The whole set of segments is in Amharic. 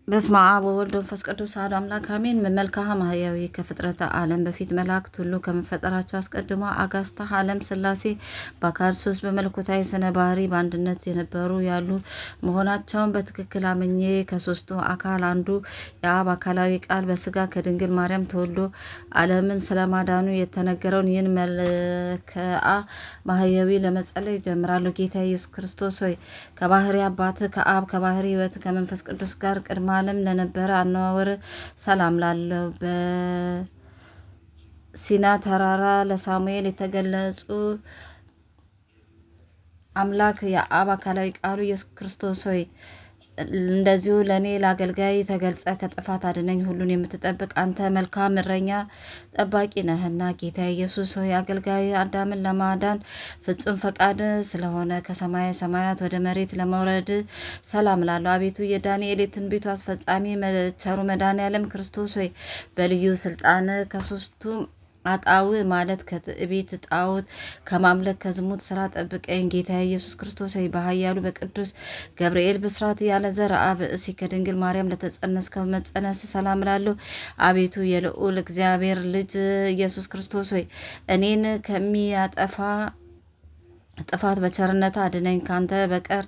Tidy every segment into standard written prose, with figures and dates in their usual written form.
በስመ አብ ወወልድ ወመንፈስ ቅዱስ አሐዱ አምላክ አሜን። መልክዐ ማህያዊ ከፍጥረተ ዓለም በፊት መላእክት ሁሉ ከመፈጠራቸው አስቀድሞ አጋዕዝተ ዓለም ሥላሴ በአካል ሶስት በመለኮታዊ ስነ ባህሪ በአንድነት የነበሩ ያሉ መሆናቸውን በትክክል አምኜ ከሶስቱ አካል አንዱ የአብ አካላዊ ቃል በስጋ ከድንግል ማርያም ተወልዶ ዓለምን ስለማዳኑ የተነገረውን ይህን መልክዐ ማህያዊ ለመጸለይ ጀምራለሁ። ጌታ ኢየሱስ ክርስቶስ ሆይ ከባህሪ አባት ከአብ ከባህሪ ሕይወት ከመንፈስ ቅዱስ ጋር ቅድመ ዓለም ለነበረ አነዋወር ሰላም ላለው በሲና ተራራ ለሳሙኤል የተገለጹ አምላክ የአብ አካላዊ ቃሉ ኢየሱስ ክርስቶስ ሆይ እንደዚሁ ለእኔ ለአገልጋይ ተገልጸ ከጥፋት አድነኝ። ሁሉን የምትጠብቅ አንተ መልካም እረኛ ጠባቂ ነህና ጌታ ኢየሱስ ሆይ አገልጋይ አዳምን ለማዳን ፍጹም ፈቃድ ስለሆነ ከሰማየ ሰማያት ወደ መሬት ለመውረድ ሰላም ላለሁ። አቤቱ የዳንኤል የትንቢቱ አስፈጻሚ ቸሩ መድኃኔዓለም ክርስቶስ ሆይ በልዩ ስልጣን ከሶስቱ አጣው ማለት ከትዕቢት ጣዖት ከማምለክ ከዝሙት ስራ ጠብቀኝ። ጌታ ኢየሱስ ክርስቶስ ሆይ በኃያሉ በቅዱስ ገብርኤል ብስራት ያለ ዘርአ ብእሲ ከድንግል ማርያም ለተጸነስከው መጸነስ ሰላም እላለሁ። አቤቱ የልዑል እግዚአብሔር ልጅ ኢየሱስ ክርስቶስ ሆይ እኔን ከሚያጠፋ ጥፋት በቸርነት አድነኝ። ካንተ በቀር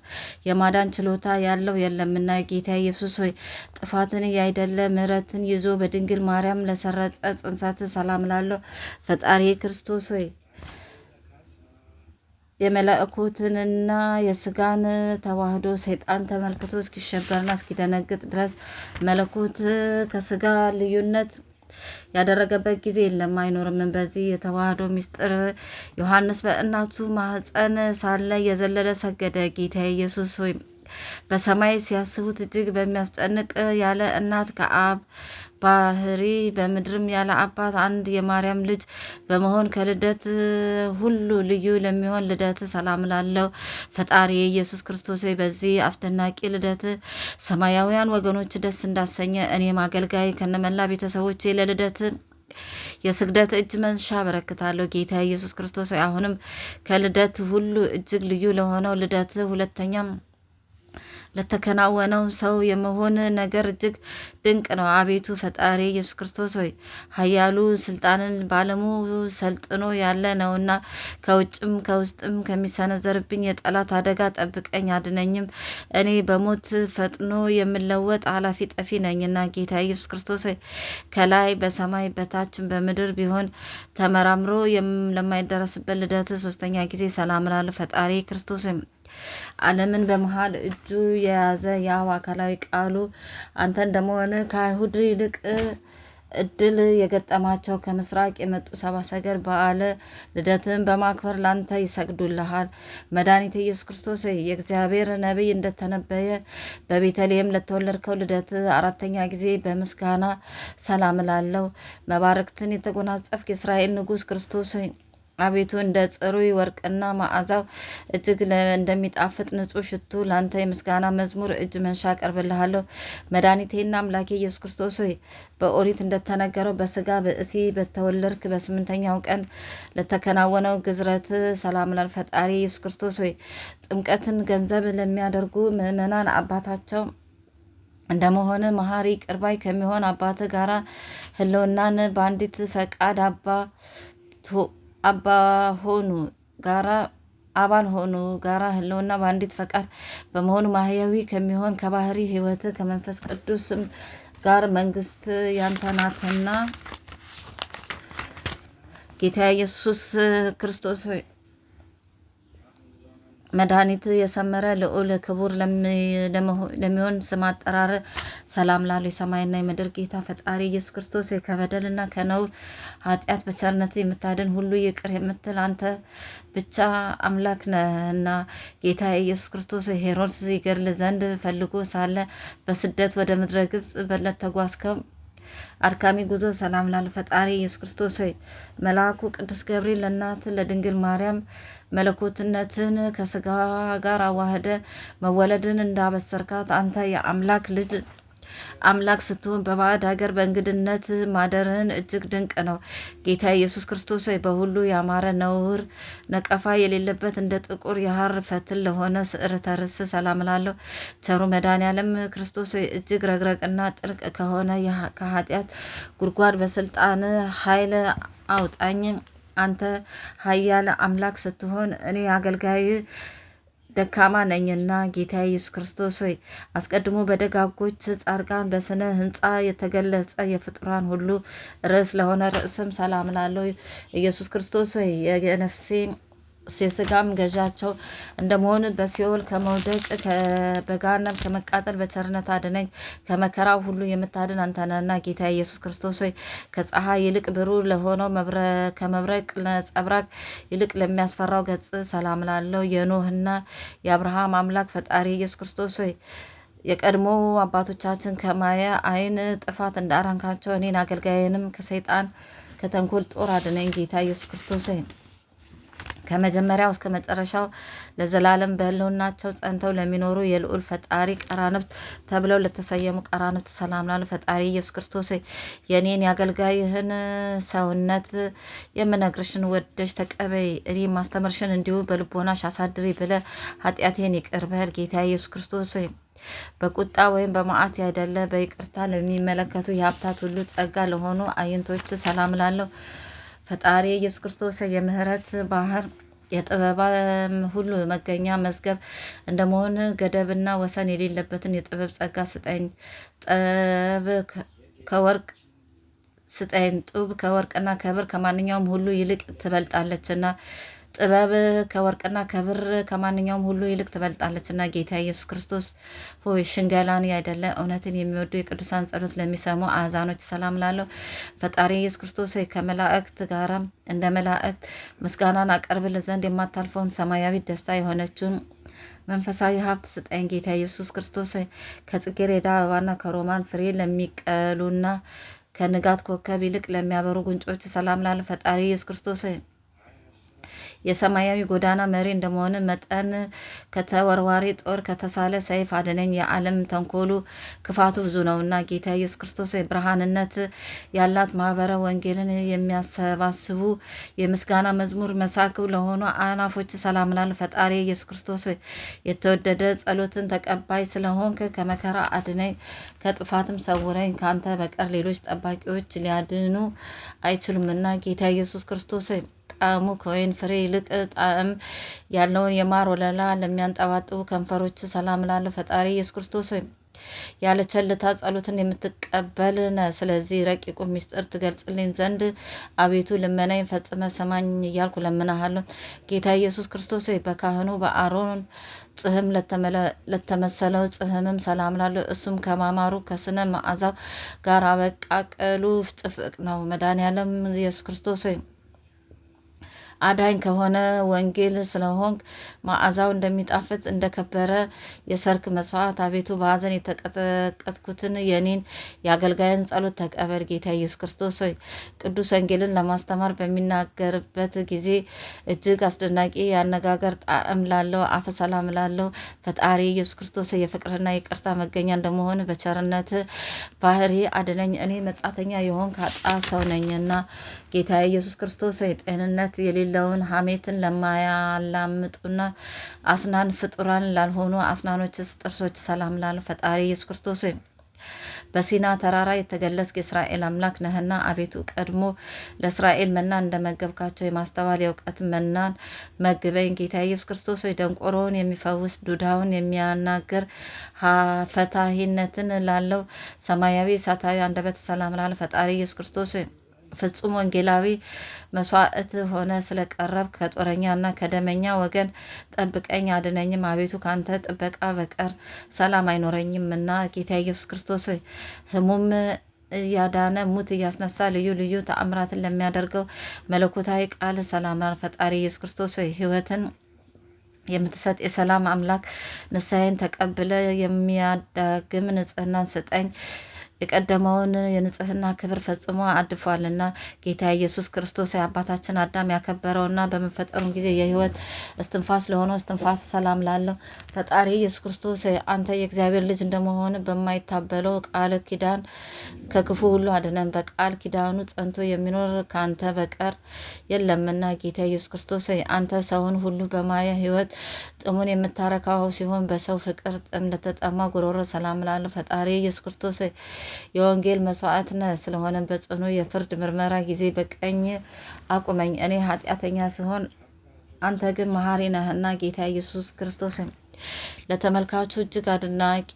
የማዳን ችሎታ ያለው የለምና ጌታ ኢየሱስ ሆይ ጥፋትን ያይደለ ምሕረትን ይዞ በድንግል ማርያም ለሰረጸ ጽንሰት ሰላም ላለሁ። ፈጣሪ ክርስቶስ ሆይ የመለኮትንና የስጋን ተዋህዶ ሰይጣን ተመልክቶ እስኪሸበርና እስኪደነግጥ ድረስ መለኮት ከስጋ ልዩነት ያደረገበት ጊዜ የለም አይኖርም። በዚህ የተዋህዶ ምስጢር ዮሐንስ በእናቱ ማህፀን ሳለ የዘለለ ሰገደ። ጌታ ኢየሱስ ሆይ በሰማይ ሲያስቡት እጅግ በሚያስጨንቅ ያለ እናት ከአብ ባህሪ በምድርም ያለ አባት አንድ የማርያም ልጅ በመሆን ከልደት ሁሉ ልዩ ለሚሆን ልደት ሰላም ላለው ፈጣሪ ኢየሱስ ክርስቶስ በዚህ አስደናቂ ልደት ሰማያውያን ወገኖች ደስ እንዳሰኘ እኔም አገልጋይ ከነመላ ቤተሰቦቼ ለልደት የስግደት እጅ መንሻ በረክታለሁ። ጌታ ኢየሱስ ክርስቶስ አሁንም ከልደት ሁሉ እጅግ ልዩ ለሆነው ልደት ሁለተኛም ለተከናወነው ሰው የመሆን ነገር እጅግ ድንቅ ነው። አቤቱ ፈጣሪ ኢየሱስ ክርስቶስ ሆይ ኃያሉ ስልጣንን ባለሙ ሰልጥኖ ያለ ነውና ከውጭም ከውስጥም ከሚሰነዘርብኝ የጠላት አደጋ ጠብቀኝ አድነኝም። እኔ በሞት ፈጥኖ የምለወጥ ኃላፊ ጠፊ ነኝና ጌታ ኢየሱስ ክርስቶስ ሆይ ከላይ በሰማይ በታችን በምድር ቢሆን ተመራምሮ ለማይደረስበት ልደት ሶስተኛ ጊዜ ሰላም ላለ ፈጣሪ ክርስቶስ ዓለምን በመሃል እጁ የያዘ የአብ አካላዊ ቃሉ አንተ እንደመሆን ከአይሁድ ይልቅ እድል የገጠማቸው ከምስራቅ የመጡ ሰብአ ሰገል በዓለ ልደትን በማክበር ላንተ ይሰግዱልሃል። መድኃኒት ኢየሱስ ክርስቶስ የእግዚአብሔር ነቢይ እንደተነበየ በቤተልሔም ለተወለድከው ልደት አራተኛ ጊዜ በምስጋና ሰላም ላለው መባረክትን የተጎናጸፍክ የእስራኤል ንጉሥ ክርስቶስ አቤቱ እንደ ጽሩይ ወርቅና መዓዛው እጅግ እንደሚጣፍጥ ንጹሕ ሽቱ ላንተ የምስጋና መዝሙር እጅ መንሻ ቀርብልሃለሁ። መድኃኒቴና አምላኬ ኢየሱስ ክርስቶስ ሆይ በኦሪት እንደተነገረው በስጋ ብእሲ በተወለድክ በስምንተኛው ቀን ለተከናወነው ግዝረት ሰላም ላል ፈጣሪ ኢየሱስ ክርስቶስ ሆይ ጥምቀትን ገንዘብ ለሚያደርጉ ምእመናን አባታቸው እንደመሆነ መሐሪ ቅርባይ ከሚሆን አባት ጋራ ህልውናን በአንዲት ፈቃድ አባል ሆኑ ጋራ ህልውና በአንዲት ፈቃድ በመሆኑ ማህያዊ ከሚሆን ከባህሪ ሕይወት ከመንፈስ ቅዱስም ጋር መንግስት ያንተ ናትና ጌታ ኢየሱስ ክርስቶስ ሆይ መድኃኒት የሰመረ ልዑል ክቡር ለሚሆን ስም አጠራር ሰላም ላሉ የሰማይና የምድር ጌታ ፈጣሪ ኢየሱስ ክርስቶስ ከበደልና ከነውር ኃጢአት በቸርነት የምታድን ሁሉ ይቅር የምትል አንተ ብቻ አምላክ ነህና ጌታ ኢየሱስ ክርስቶስ ሄሮድስ ይገድል ዘንድ ፈልጎ ሳለ በስደት ወደ ምድረ ግብጽ በለት ተጓዝከው አድካሚ ጉዞ ሰላም ላለ ፈጣሪ ኢየሱስ ክርስቶስ መልአኩ ቅዱስ ገብርኤል ለእናት ለድንግል ማርያም መለኮትነትን ከስጋ ጋር አዋህደ መወለድን እንዳበሰርካት አንተ የአምላክ ልጅ አምላክ ስትሆን በባዕድ ሀገር በእንግድነት ማደርህን እጅግ ድንቅ ነው። ጌታ ኢየሱስ ክርስቶስ ሆይ በሁሉ ያማረ ነውር ነቀፋ የሌለበት እንደ ጥቁር የሐር ፈትል ለሆነ ስዕርተ ርስ ሰላም ላለሁ። ቸሩ መድኃኔዓለም ክርስቶስ ሆይ እጅግ ረግረቅና ጥልቅ ከሆነ ከኃጢአት ጉድጓድ በስልጣን ኃይል አውጣኝ። አንተ ኃያል አምላክ ስትሆን እኔ አገልጋይ ደካማ ነኝና ጌታ ኢየሱስ ክርስቶስ ሆይ አስቀድሞ በደጋጎች ጻድቃን በስነ ህንጻ የተገለጸ የፍጡራን ሁሉ ርዕስ ለሆነ ርዕስም ሰላም ላለው ኢየሱስ ክርስቶስ ሆይ የነፍሴ የስጋም ገዣቸው እንደመሆን በሲኦል ከመውደቅ በገሃነም ከመቃጠል በቸርነት አድነኝ። ከመከራው ሁሉ የምታድን አንተነና ጌታ ኢየሱስ ክርስቶስ ሆይ ከፀሐይ ይልቅ ብሩህ ለሆነው ከመብረቅ ነጸብራቅ ይልቅ ለሚያስፈራው ገጽ ሰላም ላለው የኖህና የአብርሃም አምላክ ፈጣሪ ኢየሱስ ክርስቶስ ሆይ የቀድሞ አባቶቻችን ከማየ አይን ጥፋት እንዳራንካቸው እኔን አገልጋይንም ከሰይጣን ከተንኮል ጦር አድነኝ። ጌታ ኢየሱስ ክርስቶስ ሆይ ከመጀመሪያው እስከ መጨረሻው ለዘላለም በሕልውናቸው ጸንተው ለሚኖሩ የልዑል ፈጣሪ ቀራንብት ተብለው ለተሰየሙ ቀራንብት ሰላም ላሉ ፈጣሪ ኢየሱስ ክርስቶስ የኔን ያገልጋይህን ሰውነት የምነግርሽን ወደሽ ተቀበይ፣ እኔ ማስተምርሽን እንዲሁ በልቦናሽ አሳድሪ ብለ ኃጢአቴን ይቅር በል። ጌታ ኢየሱስ ክርስቶስ በቁጣ ወይም በመዓት ያይደለ በይቅርታ ለሚመለከቱ የሀብታት ሁሉ ጸጋ ለሆኑ አይንቶች ሰላም ላለው ፈጣሪ ኢየሱስ ክርስቶስ የምህረት ባህር የጥበብም ሁሉ መገኛ መዝገብ እንደመሆን ገደብና ወሰን የሌለበትን የጥበብ ጸጋ ስጠኝ። ከወርቅ ስጠኝ። ጡብ ከወርቅና ከብር ከማንኛውም ሁሉ ይልቅ ትበልጣለችና ጥበብ ከወርቅና ከብር ከማንኛውም ሁሉ ይልቅ ትበልጣለችና ጌታ ኢየሱስ ክርስቶስ ሆይ ሽንገላን ያይደለ እውነትን የሚወዱ የቅዱሳን ጸሎት ለሚሰሙ አዛኖች ሰላም ላለው ፈጣሪ ኢየሱስ ክርስቶስ ሆይ ከመላእክት ጋራ እንደ መላእክት ምስጋናን አቀርብል ዘንድ የማታልፈውን ሰማያዊ ደስታ የሆነችውን መንፈሳዊ ሀብት ስጠኝ። ጌታ ኢየሱስ ክርስቶስ ሆይ ከጽጌረዳ አበባና ከሮማን ፍሬ ለሚቀሉና ከንጋት ኮከብ ይልቅ ለሚያበሩ ጉንጮች ሰላም ላለው ፈጣሪ ኢየሱስ ክርስቶስ ሆይ የሰማያዊ ጎዳና መሪ እንደመሆን መጠን ከተወርዋሪ ጦር ከተሳለ ሰይፍ አድነኝ። የዓለም ተንኮሉ ክፋቱ ብዙ ነውና ጌታ ኢየሱስ ክርስቶስ ብርሃንነት ያላት ማህበረ ወንጌልን የሚያሰባስቡ የምስጋና መዝሙር መሳክብ ለሆኑ አናፎች ሰላም ላል ፈጣሪ ኢየሱስ ክርስቶስ የተወደደ ጸሎትን ተቀባይ ስለሆንክ ከመከራ አድነኝ፣ ከጥፋትም ሰውረኝ። ካንተ በቀር ሌሎች ጠባቂዎች ሊያድኑ አይችሉምና ጌታ ኢየሱስ ክርስቶስ ጣዕሙ ከወይን ፍሬ ይልቅ ጣዕም ያለውን የማር ወለላ ለሚያንጠባጥቡ ከንፈሮች ሰላም ላለው ፈጣሪ ኢየሱስ ክርስቶስ ያለ ቸልታ ጸሎትን የምትቀበል ነህ። ስለዚህ ረቂቁ ሚስጥር ትገልጽልኝ ዘንድ አቤቱ ልመናኝ ፈጽመ ሰማኝ እያልኩ ለምናሃለሁ። ጌታ ኢየሱስ ክርስቶስ በካህኑ በአሮን ጽህም ለተመሰለው ጽህምም ሰላም ላለው እሱም ከማማሩ ከስነ መዓዛው ጋር አበቃቀሉ ጥፍቅ ነው። መድኃኔዓለም ኢየሱስ ክርስቶስ አዳኝ ከሆነ ወንጌል ስለሆንክ መዓዛው እንደሚጣፍጥ እንደከበረ የሰርክ መስዋዕት አቤቱ በሐዘን የተቀጠቀጥኩትን የኔን የአገልጋይን ጸሎት ተቀበል። ጌታ ኢየሱስ ክርስቶስ ቅዱስ ወንጌልን ለማስተማር በሚናገርበት ጊዜ እጅግ አስደናቂ የአነጋገር ጣዕም ላለው አፈ ሰላም ላለው ፈጣሪ ኢየሱስ ክርስቶስ የፍቅርና ይቅርታ መገኛ እንደመሆን በቸርነት ባህሪ አድነኝ። እኔ መጻተኛ የሆንክ ኃጥእ ሰው ነኝና ጌታ ኢየሱስ ክርስቶስ ጤንነት የሌለውን ሐሜትን ለማያላምጡና አስናን ፍጡራን ላልሆኑ አስናኖች ጥርሶች ሰላም ላሉ ፈጣሪ ኢየሱስ ክርስቶስ በሲና ተራራ የተገለጽክ የእስራኤል አምላክ ነህና አቤቱ ቀድሞ ለእስራኤል መና እንደመገብካቸው የማስተዋል የእውቀት መናን መግበኝ። ጌታ ኢየሱስ ክርስቶስ ደንቆሮውን የሚፈውስ ዱዳውን የሚያናገር ፈታሂነትን ላለው ሰማያዊ እሳታዊ አንደበት ሰላም ላለ ፈጣሪ ኢየሱስ ክርስቶስ ፍጹም ወንጌላዊ መስዋዕት ሆነ ስለቀረብ ከጦረኛና ከደመኛ ወገን ጠብቀኝ አድነኝም። አቤቱ ካንተ ጥበቃ በቀር ሰላም አይኖረኝምና ጌታ ኢየሱስ ክርስቶስ ህሙም እያዳነ ሙት እያስነሳ ልዩ ልዩ ተአምራትን ለሚያደርገው መለኮታዊ ቃል ሰላም ፈጣሪ ኢየሱስ ክርስቶስ ህይወትን የምትሰጥ የሰላም አምላክ ንስሐዬን ተቀብለ የሚያዳግም ንጽህናን ስጠኝ። የቀደመውን የንጽህና ክብር ፈጽሞ አድፏልና ጌታ ኢየሱስ ክርስቶስ አባታችን አዳም ያከበረውና በመፈጠሩም ጊዜ የሕይወት እስትንፋስ ለሆነው እስትንፋስ ሰላም ላለው ፈጣሪ ኢየሱስ ክርስቶስ አንተ የእግዚአብሔር ልጅ እንደመሆን በማይታበለው ቃል ኪዳን ከክፉ ሁሉ አድነን። በቃል ኪዳኑ ጸንቶ የሚኖር ከአንተ በቀር የለምና ጌታ ኢየሱስ ክርስቶስ አንተ ሰውን ሁሉ በማያ ሕይወት ጥሙን የምታረካው ሲሆን በሰው ፍቅር ጥም ለተጠማ ጉሮሮ ሰላም ላለው ፈጣሪ ኢየሱስ ክርስቶስ የወንጌል መስዋዕት ነህ። ስለሆነ በጽኑ የፍርድ ምርመራ ጊዜ በቀኝ አቁመኝ። እኔ ኃጢአተኛ ሲሆን አንተ ግን መሐሪ ነህና ጌታ ኢየሱስ ክርስቶስ ለተመልካቹ እጅግ አድናቂ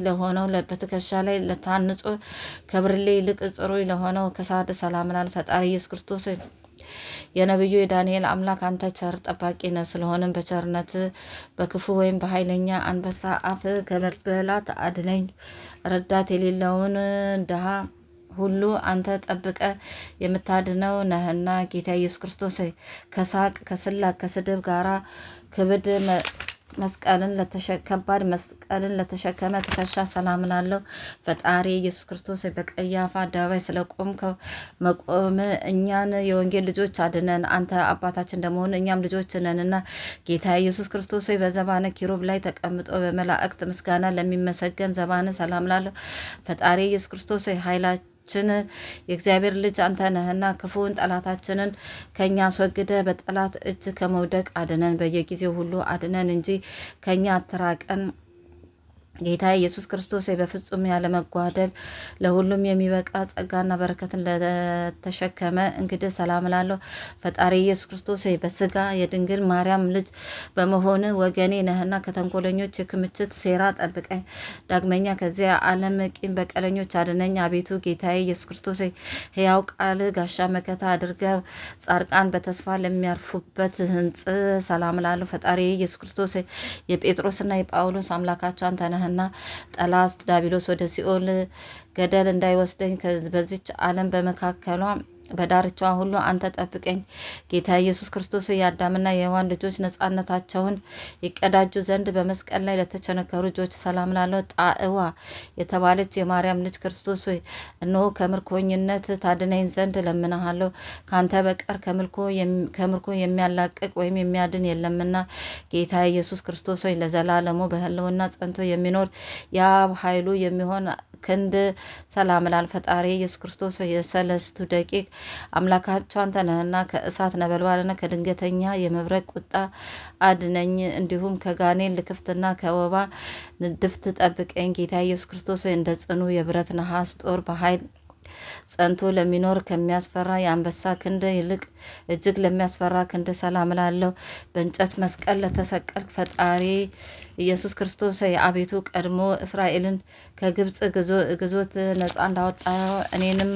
ለሆነው በትከሻ ላይ ለታንጾ ከብርሌ ይልቅ ጽሩይ ለሆነው ከሳድ ሰላም ላል ፈጣሪ ኢየሱስ ክርስቶስ የነቢዩ የዳንኤል አምላክ አንተ ቸር ጠባቂ ነህ። ስለሆነም በቸርነት በክፉ ወይም በኃይለኛ አንበሳ አፍ ከመበላት አድነኝ። ረዳት የሌለውን ድሃ ሁሉ አንተ ጠብቀ የምታድነው ነህና ጌታ ኢየሱስ ክርስቶስ ከሳቅ ከስላቅ ከስድብ ጋራ ክብድ ከባድ መስቀልን ለተሸከመ ትከሻ ሰላም ላለው ፈጣሪ ኢየሱስ ክርስቶስ በቀያፋ አደባባይ ስለቆምከው መቆም እኛን የወንጌል ልጆች አድነን። አንተ አባታችን እንደመሆን እኛም ልጆች ነንና ጌታ ኢየሱስ ክርስቶስ በዘባነ ኪሩብ ላይ ተቀምጦ በመላእክት ምስጋና ለሚመሰገን ዘባነ ሰላም ላለው ፈጣሪ ኢየሱስ ክርስቶስ ኃይላችን የእግዚአብሔር ልጅ አንተ ነህና ክፉውን ጠላታችንን ከኛ አስወግደ በጠላት እጅ ከመውደቅ አድነን። በየጊዜው ሁሉ አድነን እንጂ ከኛ አትራቀን። ጌታ ኢየሱስ ክርስቶስ በፍጹም ያለመጓደል ለሁሉም የሚበቃ ጸጋና በረከትን ለተሸከመ እንግዲህ ሰላም ላለው ፈጣሪ ኢየሱስ ክርስቶስ በስጋ የድንግል ማርያም ልጅ በመሆን ወገኔ ነህና ከተንኮለኞች የክምችት ሴራ ጠብቀኝ። ዳግመኛ ከዚያ ዓለም ቂም በቀለኞች አድነኝ። አቤቱ ጌታዬ ኢየሱስ ክርስቶስ ሕያው ቃል ጋሻ መከታ አድርገው ጻድቃን በተስፋ ለሚያርፉበት ሕንጽ ሰላም ላለው ፈጣሪ ኢየሱስ ክርስቶስ የጴጥሮስና የጳውሎስ አምላካቸው አንተ ነህ እና ጠላት ዲያብሎስ ወደ ሲኦል ገደል እንዳይወስደኝ በዚች ዓለም በመካከሏ በዳርቻዋ ሁሉ አንተ ጠብቀኝ። ጌታ ኢየሱስ ክርስቶስ የአዳምና የሔዋን ልጆች ነጻነታቸውን ይቀዳጁ ዘንድ በመስቀል ላይ ለተቸነከሩ ልጆች ሰላም ላለው ጣዕዋ የተባለች የማርያም ልጅ ክርስቶስ ሆይ እነሆ ከምርኮኝነት ታድነኝ ዘንድ ለምንሃለሁ። ካንተ በቀር ከምርኮ የሚያላቅቅ ወይም የሚያድን የለምና ጌታ ኢየሱስ ክርስቶስ ሆይ ለዘላለሙ በህልውና ጸንቶ የሚኖር የአብ ኃይሉ የሚሆን ክንድ ሰላም ላል ፈጣሪ ኢየሱስ ክርስቶስ የሰለስቱ ደቂቅ አምላካቸው አንተ ነህና ከእሳት ነበልባልና ከድንገተኛ የመብረቅ ቁጣ አድነኝ። እንዲሁም ከጋኔን ልክፍትና ከወባ ንድፍት ጠብቀኝ። ጌታ ኢየሱስ ክርስቶስ እንደ ጽኑ የብረት ነሐስ ጦር በኃይል ጸንቶ ለሚኖር ከሚያስፈራ የአንበሳ ክንድ ይልቅ እጅግ ለሚያስፈራ ክንድ ሰላም ላለው በእንጨት መስቀል ለተሰቀልክ ፈጣሪ ኢየሱስ ክርስቶስ አቤቱ ቀድሞ እስራኤልን ከግብጽ ግዞት ነጻ እንዳወጣው እኔንም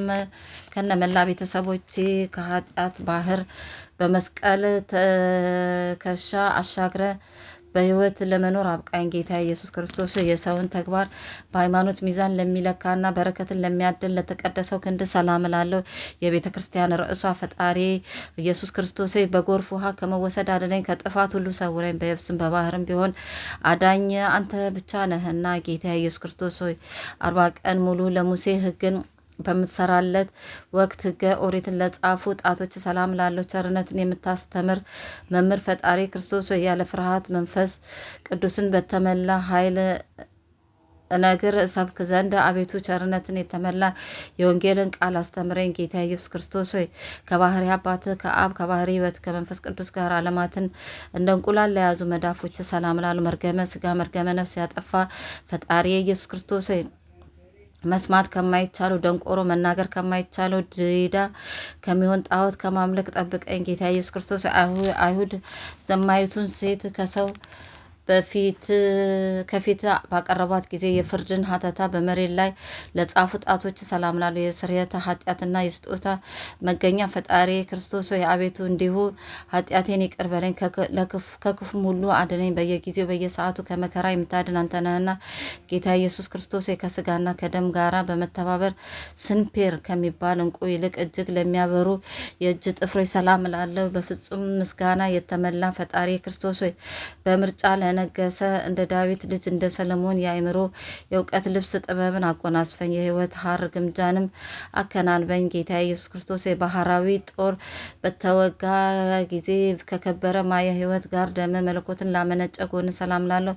ከነመላ ቤተሰቦቼ ከኃጢአት ባህር በመስቀል ተከሻ አሻግረ በሕይወት ለመኖር አብቃኝ። ጌታ ኢየሱስ ክርስቶስ የሰውን ተግባር በሃይማኖት ሚዛን ለሚለካና በረከትን ለሚያድል ለተቀደሰው ክንድ ሰላም ላለው የቤተ ክርስቲያን ርዕሷ ፈጣሪ ኢየሱስ ክርስቶስ በጎርፍ ውሃ ከመወሰድ አድነኝ። ከጥፋት ሁሉ ሰውረኝ። በየብስም በባህርም ቢሆን አዳኝ አንተ ብቻ ነህና ጌታ ኢየሱስ ክርስቶስ ሆይ 40 ቀን ሙሉ ለሙሴ ሕግን በምትሰራለት ወቅት ሕገ ኦሪትን ለጻፉ ጣቶች ሰላም ላለው ቸርነትን የምታስተምር መምህር ፈጣሪ ክርስቶስ ያለ ፍርሃት መንፈስ ቅዱስን በተመላ ኃይል እነግር ሰብክ ዘንድ አቤቱ ቸርነትን የተመላ የወንጌልን ቃል አስተምረኝ። ጌታ ኢየሱስ ክርስቶስ ሆይ ከባህሪ አባት ከአብ ከባህሪ ሕይወት ከመንፈስ ቅዱስ ጋር ዓለማትን እንደ እንቁላል ለያዙ መዳፎች ሰላም ላሉ መርገመ ስጋ መርገመ ነፍስ ያጠፋ ፈጣሪ ኢየሱስ ክርስቶስ ሆይ መስማት ከማይቻለው ደንቆሮ መናገር ከማይቻለው ዲዳ ከሚሆን ጣዖት ከማምለክ ጠብቀኝ። ጌታ ኢየሱስ ክርስቶስ አይሁድ ዘማይቱን ሴት ከሰው ከፊት ባቀረቧት ጊዜ የፍርድን ሀተታ በመሬት ላይ ለጻፉ ጣቶች ሰላም ላሉ የስርየተ ኃጢአትና የስጦታ መገኛ ፈጣሪ ክርስቶስ ሆይ አቤቱ እንዲሁ ኃጢአቴን ይቅር በለኝ፣ ከክፉም ሁሉ አድነኝ። በየጊዜው በየሰዓቱ ከመከራ የምታድን አንተ ነህና ጌታ ኢየሱስ ክርስቶስ ከስጋና ከደም ጋራ በመተባበር ስንፔር ከሚባል እንቁ ይልቅ እጅግ ለሚያበሩ የእጅ ጥፍሮች ሰላም ላለው በፍጹም ምስጋና የተመላ ፈጣሪ ክርስቶስ ሆይ በምርጫ እንደነገሰ እንደ ዳዊት ልጅ እንደ ሰለሞን የአእምሮ የእውቀት ልብስ ጥበብን አጎናጽፈኝ፣ የሕይወት ሐር ግምጃንም አከናንበኝ። ጌታ ኢየሱስ ክርስቶስ የባህራዊ ጦር በተወጋ ጊዜ ከከበረ ማየ ሕይወት ጋር ደመ መለኮትን ላመነጨ ጎን ሰላም ላለሁ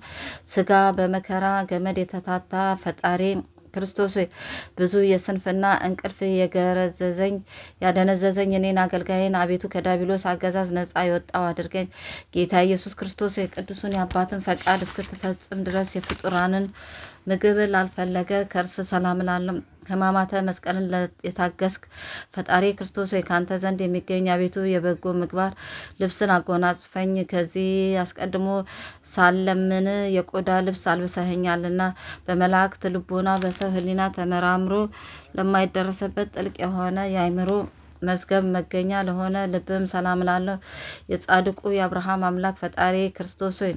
ስጋ በመከራ ገመድ የተታታ ፈጣሪ ክርስቶስ ሆይ ብዙ የስንፍና እንቅልፍ የገረዘዘኝ ያደነዘዘኝ እኔን አገልጋይን አቤቱ ከዳቢሎስ አገዛዝ ነጻ የወጣው አድርገኝ። ጌታ ኢየሱስ ክርስቶስ የቅዱሱን የአባትን ፈቃድ እስክትፈጽም ድረስ የፍጡራንን ምግብ ላልፈለገ ከእርስ ሰላም ላለም ሕማማተ መስቀልን የታገስክ ፈጣሪ ክርስቶስ ሆይ ካንተ ዘንድ የሚገኝ አቤቱ የበጎ ምግባር ልብስን አጎናጽፈኝ። ከዚህ አስቀድሞ ሳለምን የቆዳ ልብስ አልብሰኸኛልና በመላእክት ልቦና በሰው ሕሊና ተመራምሮ ለማይደረስበት ጥልቅ የሆነ የአእምሮ መዝገብ መገኛ ለሆነ ልብም ሰላም ላለሁ የጻድቁ የአብርሃም አምላክ ፈጣሪ ክርስቶስ ሆይ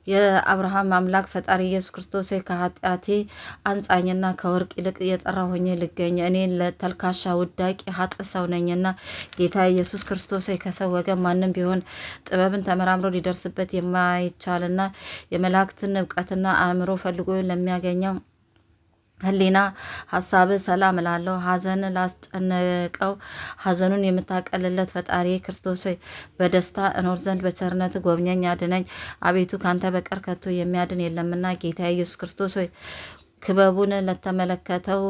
የአብርሃም አምላክ ፈጣሪ ኢየሱስ ክርስቶስ ከኃጢአቴ አንጻኝና ከወርቅ ይልቅ የጠራ ሆኜ ልገኝ። እኔ ለተልካሻ ውዳቂ ሀጥ ሰው ነኝና ጌታ ኢየሱስ ክርስቶስ ከሰው ወገን ማንም ቢሆን ጥበብን ተመራምሮ ሊደርስበት የማይቻልና የመላእክትን እውቀትና አእምሮ ፈልጎ ለሚያገኘው ህሊና ሀሳብ ሰላም እላለሁ። ሐዘን ላስጨነቀው ሐዘኑን የምታቀልለት ፈጣሪ ክርስቶስ ሆይ በደስታ እኖር ዘንድ በቸርነት ጎብኘኝ፣ አድነኝ። አቤቱ ካንተ በቀር ከቶ የሚያድን የለምና ጌታ ኢየሱስ ክርስቶስ ሆይ ክበቡን ለተመለከተው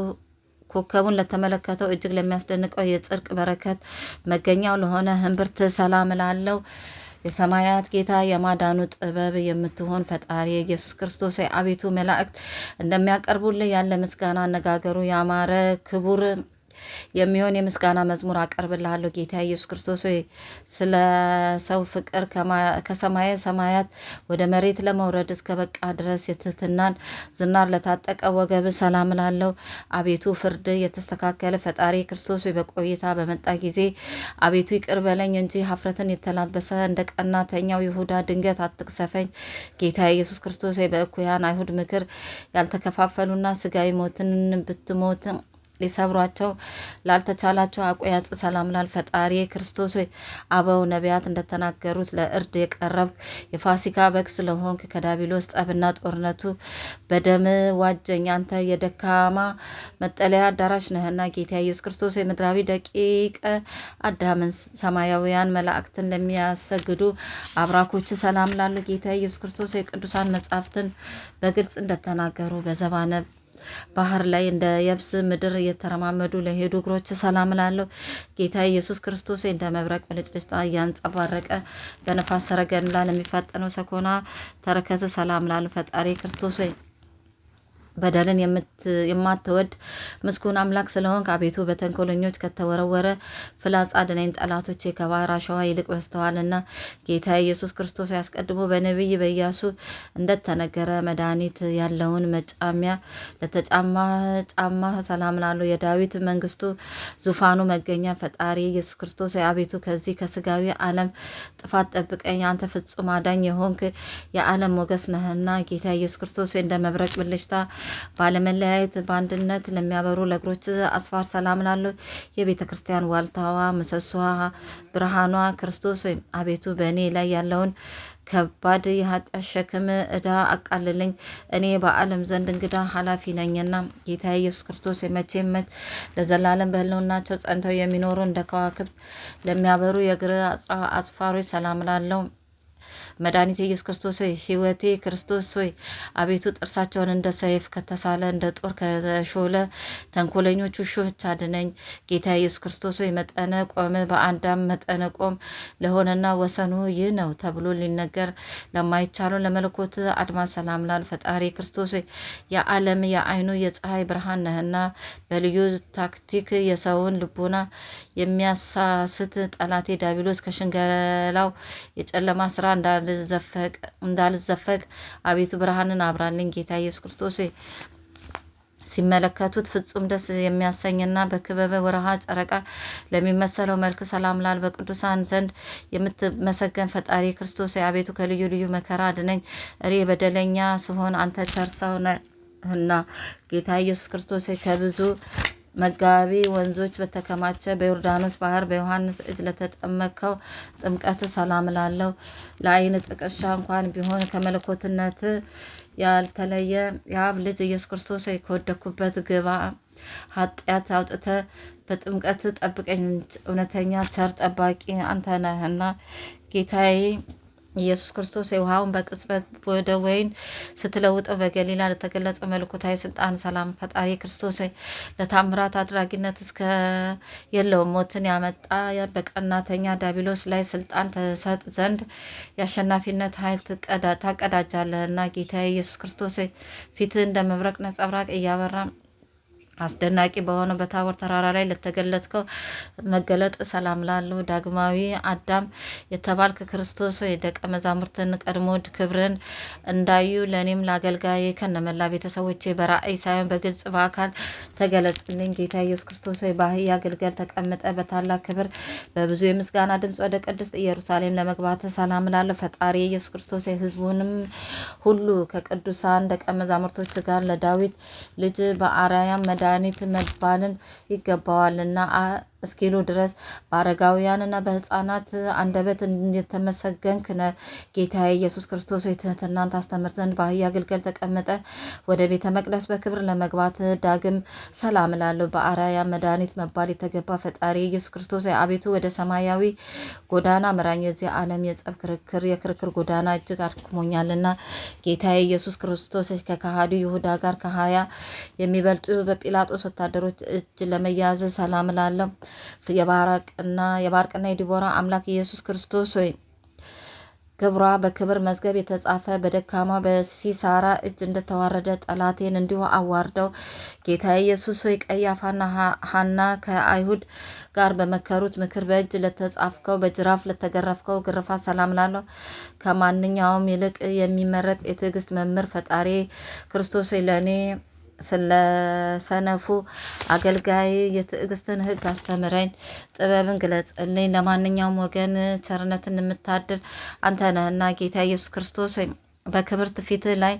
ኮከቡን ለተመለከተው እጅግ ለሚያስደንቀው የጽድቅ በረከት መገኛው ለሆነ ህንብርት ሰላም እላለሁ። የሰማያት ጌታ የማዳኑ ጥበብ የምትሆን ፈጣሪ ኢየሱስ ክርስቶስ አቤቱ መላእክት እንደሚያቀርቡልህ ያለ ምስጋና አነጋገሩ ያማረ ክቡር የሚሆን የምስጋና መዝሙር አቀርብልሃለሁ። ጌታ ኢየሱስ ክርስቶስ ሆይ ስለ ሰው ፍቅር ከሰማየ ሰማያት ወደ መሬት ለመውረድ እስከ በቃ ድረስ የትህትናን ዝናር ለታጠቀ ወገብ ሰላም ላለው አቤቱ ፍርድ የተስተካከለ ፈጣሪ ክርስቶስ ሆይ በቆይታ በመጣ ጊዜ አቤቱ ይቅር በለኝ እንጂ ሀፍረትን የተላበሰ እንደ ቀናተኛው ይሁዳ ድንገት አትቅሰፈኝ። ጌታ ኢየሱስ ክርስቶስ ሆይ በእኩያን አይሁድ ምክር ያልተከፋፈሉና ስጋዊ ሞትን ብትሞት ሊሰብሯቸው ላልተቻላቸው አቆያጽ ሰላም ላል ፈጣሪ ክርስቶስ ሆይ አበው ነቢያት እንደተናገሩት ለእርድ የቀረብ የፋሲካ በግ ስለሆንክ ከዳቢሎስ ጸብና ጦርነቱ በደም ዋጀኝ። አንተ የደካማ መጠለያ አዳራሽ ነህና ጌታ ኢየሱስ ክርስቶስ የምድራዊ ደቂቀ አዳምን ሰማያውያን መላእክትን ለሚያሰግዱ አብራኮች ሰላም ላሉ ጌታ ኢየሱስ ክርስቶስ የቅዱሳን መጻሕፍትን በግልጽ እንደተናገሩ በዘባነብ ባህር ላይ እንደ የብስ ምድር እየተረማመዱ ለሄዱ እግሮች ሰላም ላለው ጌታ ኢየሱስ ክርስቶስ እንደ መብረቅ ብልጭልጭታ እያንጸባረቀ በነፋስ ሰረገላ ለሚፋጠነው ሰኮና ተረከዘ ሰላም ላለው ፈጣሪ ክርስቶስ በደልን የማትወድ ምስጉን አምላክ ስለሆንክ አቤቱ በተንኮለኞች ከተወረወረ ፍላጻ አድነኝ። ጠላቶቼ ከባህር አሸዋ ይልቅ በዝተዋልና ጌታ ኢየሱስ ክርስቶስ ያስቀድሞ በነቢይ በኢያሱ እንደተነገረ መድኃኒት ያለውን መጫሚያ ለተጫማ ጫማ ሰላም ላለው የዳዊት መንግስቱ ዙፋኑ መገኛ ፈጣሪ ኢየሱስ ክርስቶስ አቤቱ ከዚህ ከስጋዊ ዓለም ጥፋት ጠብቀኝ። አንተ ፍጹም አዳኝ የሆንክ የዓለም ሞገስ ነህና ጌታ ኢየሱስ ክርስቶስ እንደ መብረቅ ብልጭታ ባለመለያየት በአንድነት ለሚያበሩ ለእግሮች አስፋር ሰላም ላለው የቤተ ክርስቲያን ዋልታዋ ምሰሷ ብርሃኗ ክርስቶስ አቤቱ በእኔ ላይ ያለውን ከባድ የኃጢአት ሸክም ዕዳ አቃልልኝ። እኔ በዓለም ዘንድ እንግዳ ኃላፊ ነኝና ጌታ ኢየሱስ ክርስቶስ መቼም ለዘላለም በሕልውናቸው ጸንተው የሚኖሩ እንደ ከዋክብት ለሚያበሩ የእግር አስፋሮች ሰላም ላለው መድኃኒቴ ኢየሱስ ክርስቶስ ሆይ ሕይወቴ ክርስቶስ ሆይ አቤቱ ጥርሳቸውን እንደ ሰይፍ ከተሳለ እንደ ጦር ከሾለ ተንኮለኞች ውሾች አድነኝ። ጌታ ኢየሱስ ክርስቶስ ሆይ መጠነ ቆም በአንዳም መጠነ ቆም ለሆነና ወሰኑ ይህ ነው ተብሎ ሊነገር ለማይቻለው ለመለኮት አድማስ ሰላም ላል ፈጣሪ ክርስቶስ ሆይ የዓለም የዓይኑ የፀሐይ ብርሃን ነህና በልዩ ታክቲክ የሰውን ልቦና የሚያሳስት ጠላቴ ዲያብሎስ ከሽንገላው የጨለማ ስራ እንዳልዘፈቅ አቤቱ ብርሃንን አብራልኝ። ጌታ ኢየሱስ ክርስቶስ ሲመለከቱት ፍጹም ደስ የሚያሰኝና በክበበ ወርሃ ጨረቃ ለሚመሰለው መልክ ሰላም ላል በቅዱሳን ዘንድ የምትመሰገን ፈጣሪ ክርስቶስ አቤቱ ከልዩ ልዩ መከራ አድነኝ። እኔ በደለኛ ስሆን አንተ ቸር ሰው ነህና ጌታ ኢየሱስ ክርስቶስ ከብዙ መጋቢ ወንዞች በተከማቸ በዮርዳኖስ ባህር በዮሐንስ እጅ ለተጠመከው ጥምቀት ሰላም ላለው ለዓይን ጥቅሻ እንኳን ቢሆን ከመለኮትነት ያልተለየ የአብ ልጅ ኢየሱስ ክርስቶስ ከወደኩበት ግባ ኃጢአት አውጥተ በጥምቀት ጠብቀኝ። እውነተኛ ቸር ጠባቂ አንተ ነህና ጌታዬ ኢየሱስ ክርስቶስ የውሃውን በቅጽበት ወደ ወይን ስትለውጠው በገሊላ ለተገለጸው መለኮታዊ ስልጣን ሰላም ፈጣሪ ክርስቶስ ለታምራት አድራጊነት እስከ የለውም ሞትን ያመጣ በቀናተኛ ዲያብሎስ ላይ ስልጣን ተሰጥ ዘንድ የአሸናፊነት ኃይል ታቀዳጃለህና ጌታ ኢየሱስ ክርስቶስ ፊትህ እንደ መብረቅ ነጸብራቅ እያበራ አስደናቂ በሆነው በታቦር ተራራ ላይ ለተገለጥከው መገለጥ ሰላም ላለው ዳግማዊ አዳም የተባልክ ክርስቶስ የደቀ መዛሙርትን ቀድሞ ክብርን እንዳዩ ለእኔም ለአገልጋዬ ከነመላ ቤተሰቦቼ በራእይ ሳይሆን በግልጽ በአካል ተገለጽልኝ። ጌታ ኢየሱስ ክርስቶስ በአህያ ግልገል ተቀምጠ በታላቅ ክብር በብዙ የምስጋና ድምፅ ወደ ቅድስት ኢየሩሳሌም ለመግባት ሰላም ላለው ፈጣሪ ኢየሱስ ክርስቶስ ሕዝቡንም ሁሉ ከቅዱሳን ደቀ መዛሙርቶች ጋር ለዳዊት ልጅ በአርያም መድኃኒት መባልን ይገባዋልና እስኪሉ ድረስ በአረጋውያንና በሕፃናት አንደበት እንደተመሰገንክ ነ ጌታ ኢየሱስ ክርስቶስ ትሕትናን ታስተምር ዘንድ በአህያ ግልገል ተቀምጠ ወደ ቤተ መቅደስ በክብር ለመግባት ዳግም ሰላም እላለሁ። በአርያም መድኃኒት መባል የተገባ ፈጣሪ ኢየሱስ ክርስቶስ አቤቱ ወደ ሰማያዊ ጎዳና ምራኝ። የዚህ ዓለም የጸብ የክርክር ጎዳና እጅግ አድክሞኛልና ጌታ ኢየሱስ ክርስቶስ ከከሃዲ ይሁዳ ጋር ከ20 የሚበልጡ በጲላጦስ ወታደሮች እጅ ለመያዝ ሰላም እላለሁ። የባርቅና የዲቦራ አምላክ ኢየሱስ ክርስቶስ ሆይ ክብሯ በክብር መዝገብ የተጻፈ በደካማ በሲሳራ እጅ እንደተዋረደ ጠላቴን እንዲሁ አዋርደው። ጌታ ኢየሱስ ሆይ ቀያፋና ሐና ከአይሁድ ጋር በመከሩት ምክር በእጅ ለተጻፍከው በጅራፍ ለተገረፍከው ግርፋት ሰላም ላለሁ። ከማንኛውም ይልቅ የሚመረጥ የትዕግስት መምህር ፈጣሪ ክርስቶስ ሆይ ለእኔ ስለሰነፉ አገልጋይ የትዕግስትን ሕግ አስተምረኝ፣ ጥበብን ግለጽልኝ። ለማንኛውም ወገን ቸርነትን የምታድል አንተ ነህና ጌታ ኢየሱስ ክርስቶስ ሆይ በክብርት ፊት ላይ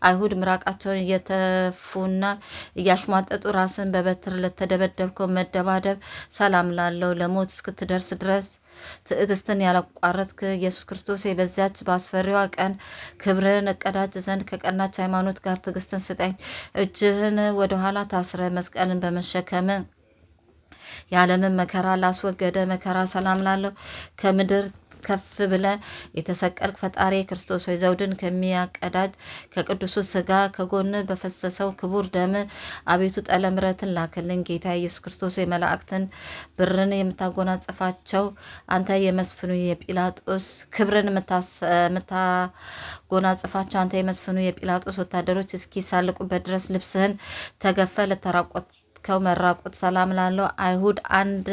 አይሁድ ምራቃቸውን እየተፉና እያሽሟጠጡ ራስን በበትር ለተደበደብከው መደባደብ ሰላም ላለው ለሞት እስክትደርስ ድረስ ትዕግስትን ያላቋረጥክ ኢየሱስ ክርስቶስ በዚያች በአስፈሪዋ ቀን ክብርን እቀዳጅ ዘንድ ከቀናች ሃይማኖት ጋር ትዕግስትን ስጠኝ። እጅህን ወደኋላ ታስረ መስቀልን በመሸከም የዓለምን መከራ ላስወገደ መከራ ሰላም ላለው ከምድር ከፍ ብለ የተሰቀልክ ፈጣሪ ክርስቶስ ሆይ ዘውድን ከሚያቀዳጅ ከቅዱሱ ስጋ ከጎን በፈሰሰው ክቡር ደም አቤቱ ጠለ ምሕረትን ላክልን። ጌታ ኢየሱስ ክርስቶስ የመላእክትን ብርን የምታጎናጽፋቸው አንተ የመስፍኑ የጲላጦስ ክብርን የምታጎናጽፋቸው አንተ የመስፍኑ የጲላጦስ ወታደሮች እስኪሳልቁበት ድረስ ልብስህን ተገፈ ለተራቆትከው መራቆት ሰላም ላለው አይሁድ አንድ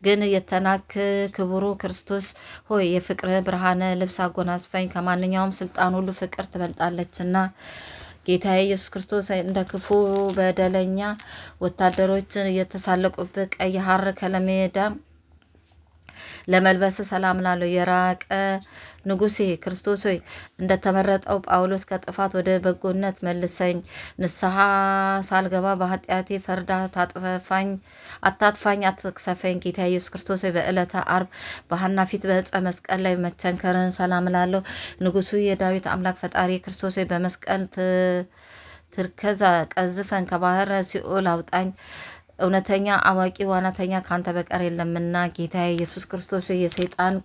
ግን የተናክ ክቡሩ ክርስቶስ ሆይ የፍቅር ብርሃነ ልብስ አጎናጽፈኝ። ከማንኛውም ስልጣን ሁሉ ፍቅር ትበልጣለችና ጌታ ኢየሱስ ክርስቶስ እንደ ክፉ በደለኛ ወታደሮች የተሳለቁበት ቀይ ሐር ከለሜዳ ለመልበስ ሰላም ላለው የራቀ ንጉሴ ክርስቶስ ሆይ እንደተመረጠው ጳውሎስ ከጥፋት ወደ በጎነት መልሰኝ። ንስሐ ሳልገባ በኃጢአቴ ፈርዳ አታጥፋኝ፣ አትክሰፈኝ። ጌታ ኢየሱስ ክርስቶስ ሆይ በዕለተ አርብ በሐና ፊት በዕፀ መስቀል ላይ መቸንከርን ሰላም ላለው ንጉሱ የዳዊት አምላክ ፈጣሪ ክርስቶስ ሆይ በመስቀል ትርከዛ ቀዝፈን ከባህረ ሲኦል አውጣኝ። እውነተኛ አዋቂ ዋናተኛ ካንተ በቀር የለምና ጌታ ኢየሱስ ክርስቶስ የሰይጣን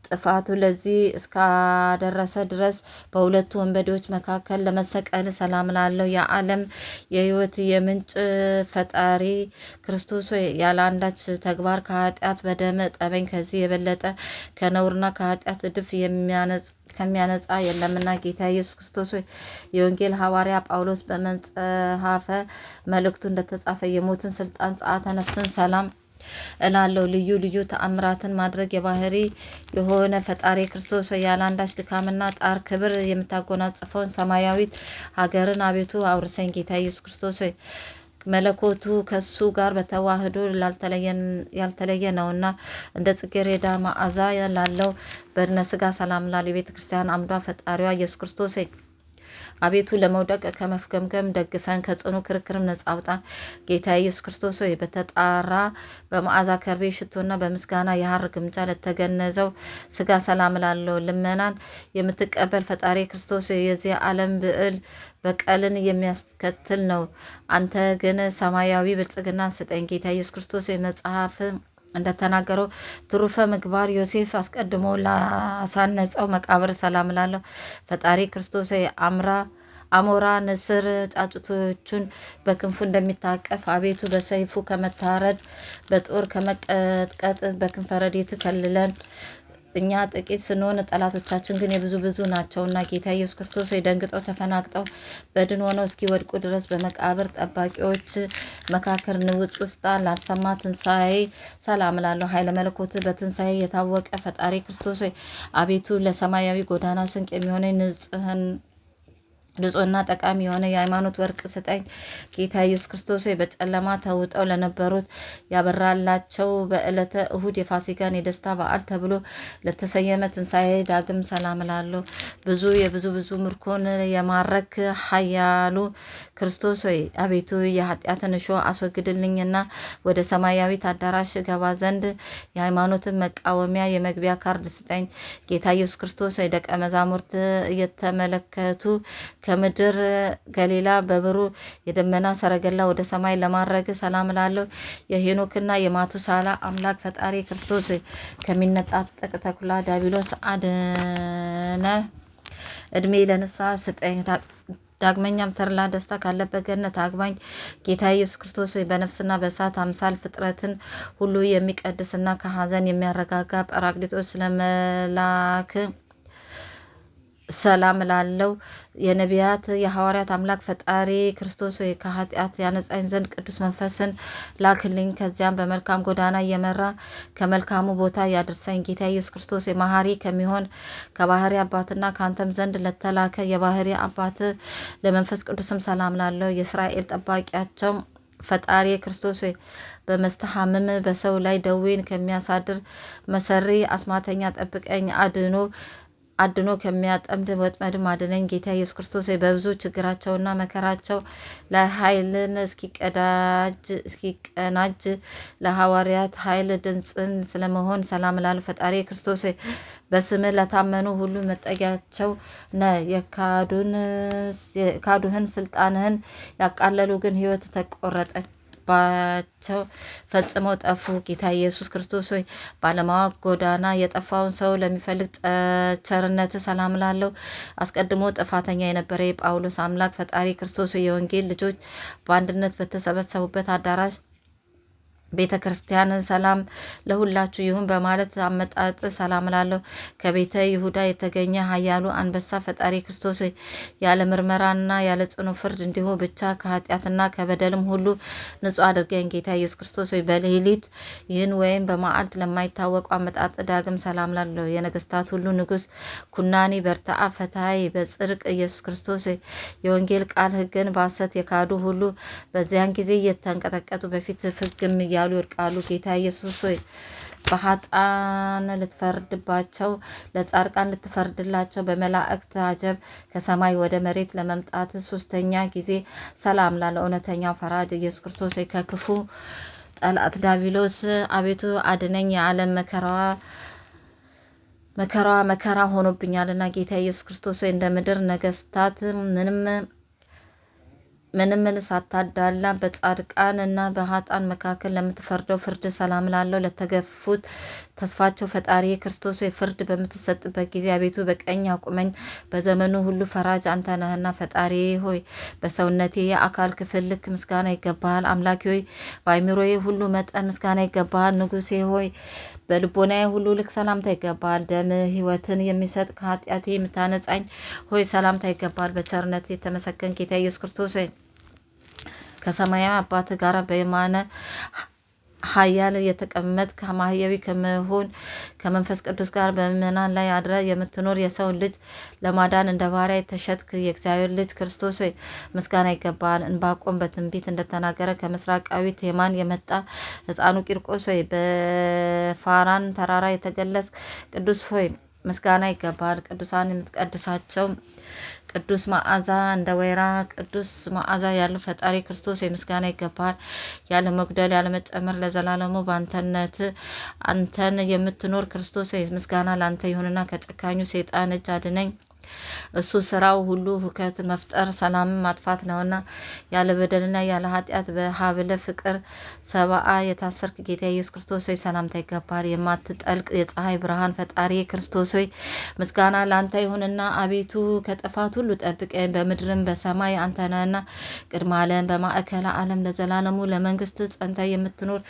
ጥፋቱ ለዚህ እስካደረሰ ድረስ በሁለቱ ወንበዴዎች መካከል ለመሰቀል ሰላም ላለው የዓለም የሕይወት የምንጭ ፈጣሪ ክርስቶስ ያለ አንዳች ተግባር ከኃጢአት በደም ጠበኝ። ከዚህ የበለጠ ከነውርና ከኃጢአት እድፍ ከሚያነጻ የለምና ጌታ ኢየሱስ ክርስቶስ የወንጌል ሐዋርያ ጳውሎስ በመጽሐፈ መልእክቱ እንደተጻፈ የሞትን ስልጣን ጸአተ ነፍስን ሰላም እላለሁ። ልዩ ልዩ ተአምራትን ማድረግ የባህሪ የሆነ ፈጣሪ ክርስቶስ ያለ አንዳች ድካምና ጣር ክብር የምታጎናጽፈውን ሰማያዊት ሀገርን አቤቱ አውርሰኝ። ጌታ ኢየሱስ ክርስቶስ መለኮቱ ከሱ ጋር በተዋህዶ ያልተለየ ነውና እንደ ጽጌረዳ መዓዛ ላለው በድነ ስጋ ሰላም ላለው የቤተ ክርስቲያን አምዷ ፈጣሪዋ ኢየሱስ ክርስቶስ አቤቱ ለመውደቅ ከመፍገምገም ደግፈን፣ ከጽኑ ክርክርም ነጻ አውጣን። ጌታ ኢየሱስ ክርስቶስ ሆይ በተጣራ በመዓዛ ከርቤ ሽቶና በምስጋና የሐር ግምጃ ለተገነዘው ስጋ ሰላም ላለው ልመናን የምትቀበል ፈጣሪ ክርስቶስ የዚህ ዓለም ብዕል በቀልን የሚያስከትል ነው። አንተ ግን ሰማያዊ ብልጽግና ስጠኝ። ጌታ ኢየሱስ ክርስቶስ መጽሐፍ እንደተናገረው ትሩፈ ምግባር ዮሴፍ አስቀድሞ ላሳነጸው መቃብር ሰላም ላለሁ ፈጣሪ ክርስቶስ አሞራ ንስር ጫጩቶቹን በክንፉ እንደሚታቀፍ አቤቱ በሰይፉ ከመታረድ በጦር ከመቀጥቀጥ በክንፈ ረድኤት ከልለን። እኛ ጥቂት ስንሆን ጠላቶቻችን ግን የብዙ ብዙ ናቸውና ጌታ ኢየሱስ ክርስቶስ ደንግጠው ተፈናግጠው በድን ሆነው እስኪወድቁ ድረስ በመቃብር ጠባቂዎች መካከል ንውጽ ውስጥ ላሰማ ትንሣኤ ሰላም ላለሁ። ኃይለ መለኮት በትንሣኤ የታወቀ ፈጣሪ ክርስቶስ አቤቱ ለሰማያዊ ጎዳና ስንቅ የሚሆነ ንጹሕና ጠቃሚ የሆነ የሃይማኖት ወርቅ ስጠኝ። ጌታ ኢየሱስ ክርስቶስ በጨለማ ተውጠው ለነበሩት ያበራላቸው በዕለተ እሁድ የፋሲካን የደስታ በዓል ተብሎ ለተሰየመ ትንሣኤ ዳግም ሰላም እላለሁ። ብዙ ምርኮን የማረክ ኃያሉ ክርስቶስ ሆይ አቤቱ የኃጢአትን እሾህ አስወግድልኝና ወደ ሰማያዊት አዳራሽ ገባ ዘንድ የሃይማኖትን መቃወሚያ የመግቢያ ካርድ ስጠኝ። ጌታ ኢየሱስ ክርስቶስ ደቀ መዛሙርት እየተመለከቱ ከምድር ገሊላ በብሩ የደመና ሰረገላ ወደ ሰማይ ለማድረግ ሰላም ላለው የሄኖክና የማቱሳላ አምላክ ፈጣሪ ክርስቶስ ከሚነጣጠቅ ተኩላ ዲያብሎስ አድነ። እድሜ ለንስሐ ስጠኝ። ዳግመኛም ተድላ ደስታ ካለበት ገነት አግባኝ። ጌታ ኢየሱስ ክርስቶስ በነፍስና በእሳት አምሳል ፍጥረትን ሁሉ የሚቀድስና ከሀዘን የሚያረጋጋ ጰራቅሊጦስ ስለመላክ ሰላም ላለው የነቢያት የሐዋርያት አምላክ ፈጣሪ ክርስቶስ ከኃጢአት ያነጻኝ ዘንድ ቅዱስ መንፈስን ላክልኝ። ከዚያም በመልካም ጎዳና እየመራ ከመልካሙ ቦታ ያደርሰኝ። ጌታ ኢየሱስ ክርስቶስ መሐሪ ከሚሆን ከባህሪ አባትና ከአንተም ዘንድ ለተላከ የባህሪ አባት ለመንፈስ ቅዱስም ሰላም ላለው የእስራኤል ጠባቂያቸው ፈጣሪ ክርስቶስ በመስተሐምም በሰው ላይ ደዌን ከሚያሳድር መሰሪ አስማተኛ ጠብቀኝ። አድኖ ከሚያጠምድ ወጥመድም አድነኝ። ጌታ ኢየሱስ ክርስቶስ በብዙ ችግራቸውና መከራቸው ላይ ኃይልን እስኪቀናጅ ለሐዋርያት ኃይል ድምፅን ስለመሆን ሰላም ላሉ ፈጣሪ ክርስቶስ በስምህ ለታመኑ ሁሉ መጠጊያቸው ነ የካዱህን ስልጣንህን ያቃለሉ ግን ሕይወት ተቆረጠች ባቸው ፈጽመው ጠፉ። ጌታ ኢየሱስ ክርስቶስ ሆይ ባለማወቅ ጎዳና የጠፋውን ሰው ለሚፈልግ ቸርነት ሰላም ላለው አስቀድሞ ጥፋተኛ የነበረ የጳውሎስ አምላክ ፈጣሪ ክርስቶስ የወንጌል ልጆች በአንድነት በተሰበሰቡበት አዳራሽ ቤተ ክርስቲያን ሰላም ለሁላችሁ ይሁን በማለት አመጣጥ ሰላም ላለሁ። ከቤተ ይሁዳ የተገኘ ኃያሉ አንበሳ ፈጣሪ ክርስቶስ ያለ ምርመራና ያለ ጽኑ ፍርድ እንዲሁ ብቻ ከኃጢአትና ከበደልም ሁሉ ንጹሕ አድርገኝ። ጌታ ኢየሱስ ክርስቶስ በሌሊት ይህን ወይም በመዓልት ለማይታወቁ አመጣጥ ዳግም ሰላም ላለሁ። የነገስታት ሁሉ ንጉሥ ኩናኒ በርታአ ፈታይ በጽድቅ ኢየሱስ ክርስቶስ የወንጌል ቃል ሕግን በሐሰት የካዱ ሁሉ በዚያን ጊዜ እየተንቀጠቀጡ በፊት ፍግም እያሉ ይወድቃሉ። ጌታ ኢየሱስ ሆይ በኃጥአን ልትፈርድባቸው ለጻድቃን ልትፈርድላቸው በመላእክት አጀብ ከሰማይ ወደ መሬት ለመምጣት ሶስተኛ ጊዜ ሰላም ላለ እውነተኛው ፈራጅ ኢየሱስ ክርስቶስ ከክፉ ጠላት ዲያብሎስ አቤቱ አድነኝ። የዓለም መከራ ሆኖብኛልና ጌታ ኢየሱስ ክርስቶስ እንደ ምድር ነገስታት ምንም ሳታዳላ በጻድቃን እና በኃጥአን መካከል ለምትፈርደው ፍርድ ሰላም ላለው ለተገፉት ተስፋቸው ፈጣሪ ክርስቶስ ፍርድ በምትሰጥበት ጊዜ አቤቱ በቀኝ አቁመኝ። በዘመኑ ሁሉ ፈራጅ አንተ ነህና ፈጣሪ ሆይ በሰውነቴ የአካል ክፍል ልክ ምስጋና ይገባሃል። አምላኬ ሆይ በአይምሮዬ ሁሉ መጠን ምስጋና ይገባሃል። ንጉሴ ሆይ በልቦናዬ ሁሉ ልክ ሰላምታ ይገባሃል። ደም ሕይወትን የሚሰጥ ከኃጢአቴ የምታነጻኝ ሆይ ሰላምታ ይገባሃል። በቸርነት የተመሰገን ጌታ ኢየሱስ ክርስቶስ ከሰማያዊ አባት ጋር በየማነ ኃያል የተቀመጥ ከማህያዊ ከመሆን ከመንፈስ ቅዱስ ጋር በምእመናን ላይ አድረ የምትኖር የሰው ልጅ ለማዳን እንደ ባሪያ የተሸጥክ የእግዚአብሔር ልጅ ክርስቶስ ሆይ ምስጋና ይገባል። እንባቆም በትንቢት እንደተናገረ ከምስራቃዊ ቴማን የመጣ ሕፃኑ ቂርቆስ ሆይ በፋራን ተራራ የተገለጽ ቅዱስ ሆይ ምስጋና ይገባል። ቅዱሳን የምትቀድሳቸው ቅዱስ መዓዛ እንደ ወይራ ቅዱስ መዓዛ ያለው ፈጣሪ ክርስቶስ ምስጋና ይገባል። ያለ መጉደል ያለ መጨመር ለዘላለሙ በአንተነት አንተን የምትኖር ክርስቶስ ምስጋና ላንተ ይሁንና ከጨካኙ ሰይጣን እጅ አድነኝ። እሱ ስራው ሁሉ ሁከት መፍጠር ሰላምን ማጥፋት ነውና ያለ በደልና ያለ ኃጢአት በሀብለ ፍቅር ሰብአ የታሰርክ ጌታ ኢየሱስ ክርስቶስ ሆይ ሰላምታ ይገባል። የማትጠልቅ የፀሐይ ብርሃን ፈጣሪ ክርስቶስ ሆይ ምስጋና ላንተ ይሁንና አቤቱ ከጥፋት ሁሉ ጠብቀኝ። በምድርም በሰማይ አንተ ነህና ቅድመ ዓለም በማዕከለ ዓለም ለዘላለሙ ለመንግስት ጸንተ የምትኖር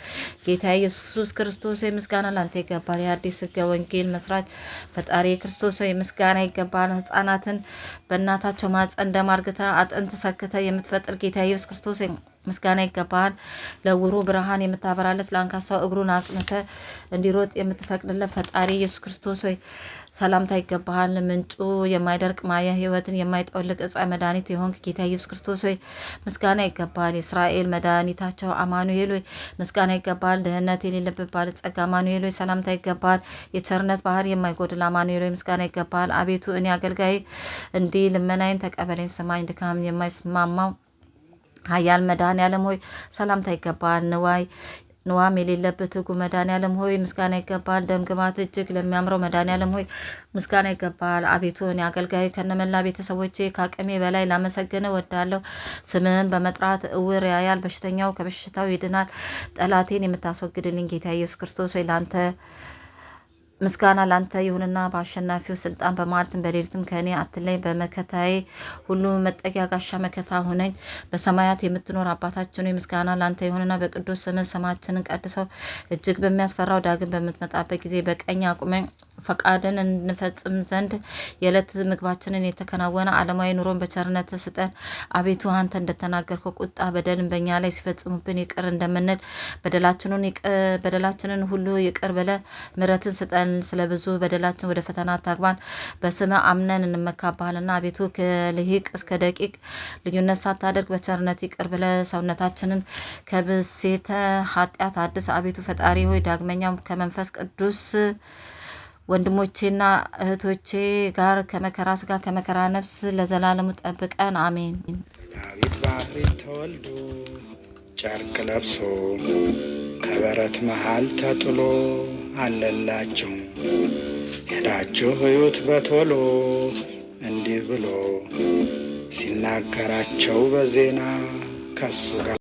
ጌታ ኢየሱስ ክርስቶስ ሆይ ምስጋና ላንተ ይገባል። የአዲስ ሕገ ወንጌል መስራች ፈጣሪ ክርስቶስ ሆይ ምስጋና ይገባል። ሕፃናትን በእናታቸው ማፀን ደማርግተ አጥንት ሰክተ የምትፈጥር ጌታ ኢየሱስ ክርስቶስ ምስጋና ይገባል። ለውሩ ብርሃን የምታበራለት ለአንካሳው እግሩን አጽንተ እንዲሮጥ የምትፈቅድለት ፈጣሪ ኢየሱስ ክርስቶስ ሆይ ሰላምታ ይገባል። ምንጩ የማይደርቅ ማየ ሕይወትን የማይጠወልቅ ዕፀ መድኃኒት የሆንክ ጌታ ኢየሱስ ክርስቶስ ሆይ ምስጋና ይገባል። የእስራኤል መድኃኒታቸው አማኑኤል ሆይ ምስጋና ይገባል። ድህነት የሌለበት ባለጸጋ አማኑኤል ሆይ ሰላምታ ይገባል። የቸርነት ባህር የማይጎድል አማኑኤል ሆይ ምስጋና ይገባል። አቤቱ እኔ አገልጋይ እንዲህ ልመናዬን ተቀበለኝ፣ ስማኝ። ድካም የማይስማማው ኃያል መድኃኔዓለም ሆይ ሰላምታ ይገባል። ንዋም የሌለበት ሕጉ መድኃኔዓለም ሆይ ምስጋና ይገባል። ደም ግባት እጅግ ለሚያምረው መድኃኔዓለም ሆይ ምስጋና ይገባል። አቤቱ እኔ አገልጋይ ከነመላ ቤተሰቦቼ ከአቅሜ በላይ ላመሰግን ወዳለሁ። ስምህን በመጥራት እውር ያያል፣ በሽተኛው ከበሽታው ይድናል። ጠላቴን የምታስወግድልኝ ጌታ ኢየሱስ ክርስቶስ ሆይ ላንተ ምስጋና ላንተ ይሁንና በአሸናፊው ስልጣን በመዓልትም በሌሊትም ከእኔ አትለይ። በመከታዬ ሁሉ መጠጊያ ጋሻ መከታ ሁነኝ። በሰማያት የምትኖር አባታችን ምስጋና ላንተ ይሁንና በቅዱስ ስምህ ስማችንን ቀድሰው እጅግ በሚያስፈራው ዳግም በምትመጣበት ጊዜ በቀኝ አቁመኝ። ፈቃድን እንፈጽም ዘንድ የዕለት ምግባችንን የተከናወነ ዓለማዊ ኑሮን በቸርነት ስጠን። አቤቱ አንተ እንደተናገርከው ቁጣ በደልን በእኛ ላይ ሲፈጽሙብን ይቅር እንደምንል በደላችንን ሁሉ ይቅር ብለ ምሕረትን ስጠን። ስለ ብዙ በደላችን ወደ ፈተና አታግባን። በስምህ አምነን እንመካባልና አቤቱ ከልሂቅ እስከ ደቂቅ ልዩነት ሳታደርግ በቸርነት ይቅር ብለ ሰውነታችንን ከብሴተ ኃጢአት አድስ። አቤቱ ፈጣሪ ሆይ ዳግመኛም ከመንፈስ ቅዱስ ወንድሞቼና እህቶቼ ጋር ከመከራ ስጋ ከመከራ ነፍስ ለዘላለሙ ጠብቀን፣ አሜን። ዳዊት በአፍሪት ተወልዶ ጨርቅ ለብሶ ከበረት መሃል ተጥሎ አለላችሁ ሄዳችሁ እዩት በቶሎ እንዲህ ብሎ ሲናገራቸው በዜና ከሱ ጋር